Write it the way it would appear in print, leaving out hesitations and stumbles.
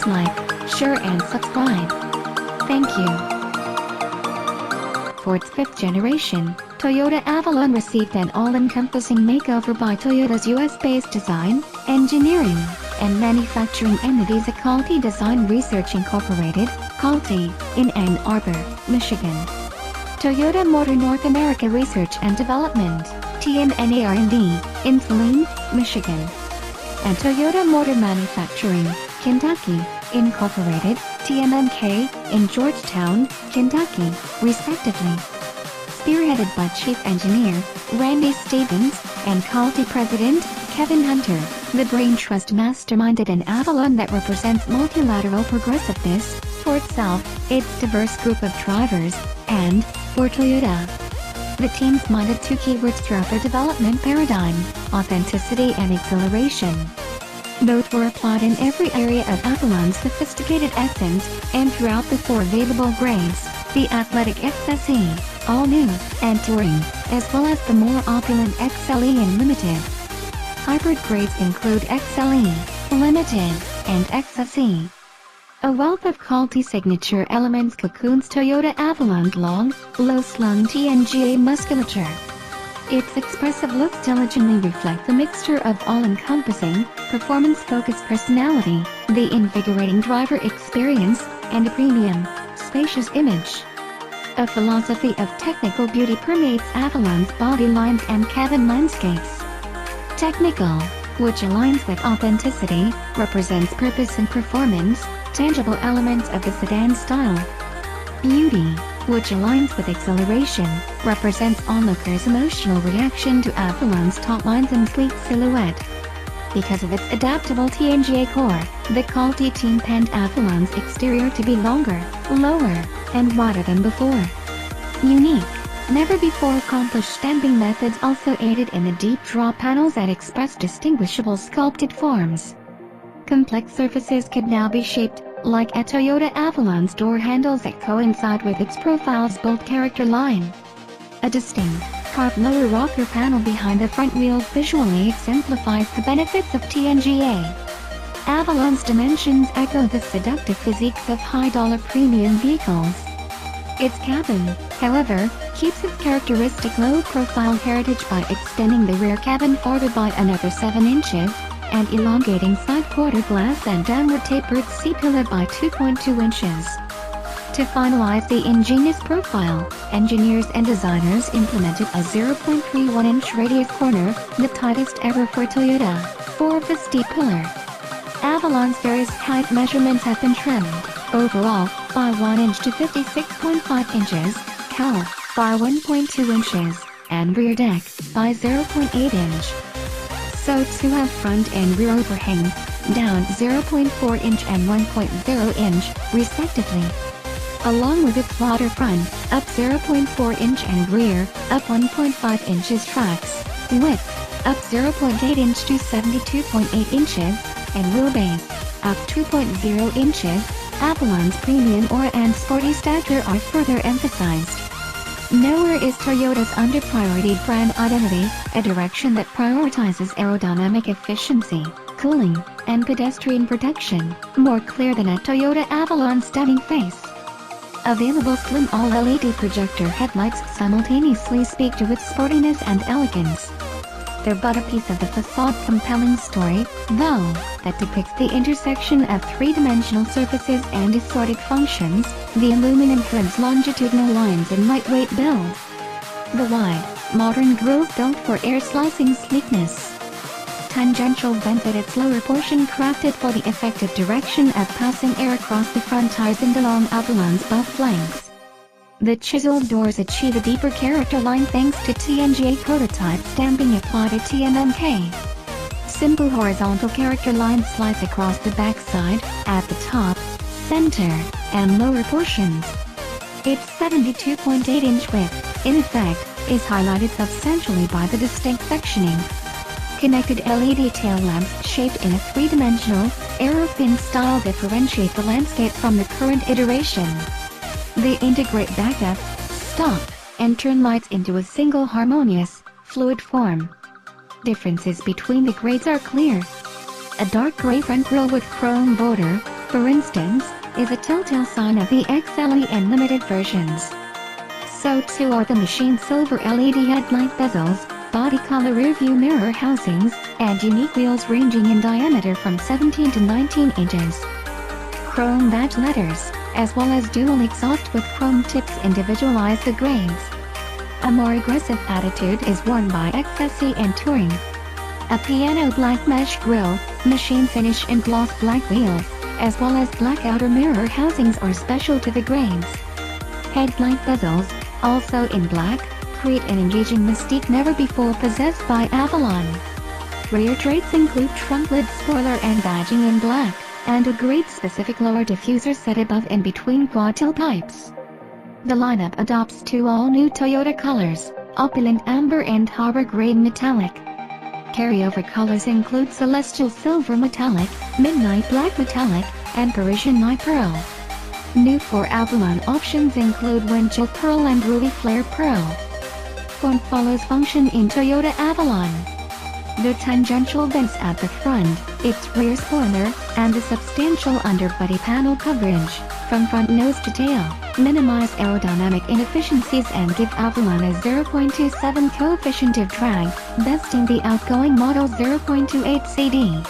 like, share and subscribe. Thank you. For its 5th generation, Toyota Avalon received an all-encompassing makeover by Toyota's US-based design, engineering, and manufacturing entities at Calty Design Research Inc, Calty, in Ann Arbor, Michigan. Toyota Motor North America Research and Development, TMNA R&D, in Saline, Michigan. And Toyota Motor Manufacturing, Kentucky, Incorporated, TMMK, in Georgetown, Kentucky, respectively. Spearheaded by Chief Engineer, Randy Stevens, and Calty President, Kevin Hunter, the brain trust masterminded an Avalon that represents multilateral progressiveness, for itself, its diverse group of drivers, and, for Toyota. The teams minded 2 keywords throughout their development paradigm: authenticity and exhilaration. Both were applied in every area of Avalon's sophisticated essence, and throughout the 4 available grades: the athletic XSE, all new, and touring, as well as the more opulent XLE and Limited. Hybrid grades include XLE, Limited, and XSE. A wealth of Calty signature elements cocoons Toyota Avalon's long, low-slung TNGA musculature. Its expressive looks diligently reflect the mixture of all-encompassing, performance-focused personality, the invigorating driver experience, and a premium, spacious image. A philosophy of technical beauty permeates Avalon's body lines and cabin landscapes. Technical, which aligns with authenticity, represents purpose and performance, tangible elements of the sedan style. Beauty, which aligns with exhilaration, represents onlookers' emotional reaction to Avalon's top lines and sleek silhouette. Because of its adaptable TNGA core, the Calty team penned Avalon's exterior to be longer, lower, and wider than before. Unique, never-before-accomplished stamping methods also aided in the deep draw panels that express distinguishable sculpted forms. Complex surfaces could now be shaped, like at Toyota Avalon's door handles that coincide with its profile's bold character line. A distinct, carved lower rocker panel behind the front wheels visually exemplifies the benefits of TNGA. Avalon's dimensions echo the seductive physiques of high-dollar premium vehicles. Its cabin, however, keeps its characteristic low-profile heritage by extending the rear cabin forward by another 7 inches, and elongating side quarter glass and downward tapered C-pillar by 2.2 inches. To finalize the ingenious profile, engineers and designers implemented a 0.31-inch radius corner, the tightest ever for Toyota, for the steep pillar. Avalon's various height measurements have been trimmed, overall, by 1 inch to 56.5 inches, cowl, by 1.2 inches, and rear deck, by 0.8 inch. So too have front and rear overhangs, down 0.4 inch and 1.0 inch, respectively. Along with its broader front, up 0.4 inch and rear, up 1.5 inches tracks, width, up 0.8 inch to 72.8 inches, and wheelbase, up 2.0 inches, Avalon's premium aura and sporty stature are further emphasized. Nowhere is Toyota's under-priority brand identity, a direction that prioritizes aerodynamic efficiency, cooling, and pedestrian protection, more clear than at Toyota Avalon's stunning face. Available slim all-LED projector headlights simultaneously speak to its sportiness and elegance. They're but a piece of the facade's compelling story, though, that depicts the intersection of 3-dimensional surfaces and assorted functions, the aluminum trim's longitudinal lines and lightweight build. The wide, modern grille built for air-slicing sleekness. Tangential vents at its lower portion crafted for the effective direction of passing air across the front tires and along Avalon's buff flanks. The chiseled doors achieve a deeper character line thanks to TNGA prototype stamping applied to TMMK. Simple horizontal character lines slice across the backside, at the top, center, and lower portions. Its 72.8-inch width, in effect, is highlighted substantially by the distinct sectioning. Connected LED tail lamps shaped in a 3-dimensional, aero-fin style differentiate the landscape from the current iteration. They integrate backup, stop, and turn lights into a single harmonious, fluid form. Differences between the grades are clear. A dark gray front grille with chrome border, for instance, is a telltale sign of the XLE and Limited versions. So too are the machined silver LED headlight bezels, body color rearview mirror housings, and unique wheels ranging in diameter from 17 to 19 inches. Chrome badge letters, as well as dual exhaust with chrome tips individualize the grains. A more aggressive attitude is worn by XSE and Touring. A piano black mesh grille, machine finish and gloss black wheels, as well as black outer mirror housings are special to the grains. Headlight bezels, also in black, create an engaging mystique never before possessed by Avalon. Rear traits include trunk lid spoiler and badging in black, and a grade-specific lower diffuser set above and between quad tailpipes. The lineup adopts two all-new Toyota colors, opulent amber and harbor gray metallic. Carryover colors include celestial silver metallic, midnight black metallic, and Parisian night pearl. New for Avalon options include windshield pearl and ruby flare pearl. Form follows function in Toyota Avalon. The tangential vents at the front, its rear spoiler, and the substantial underbody panel coverage, from front nose to tail, minimize aerodynamic inefficiencies and give Avalon a 0.27 coefficient of drag, besting the outgoing model 0.28 CD.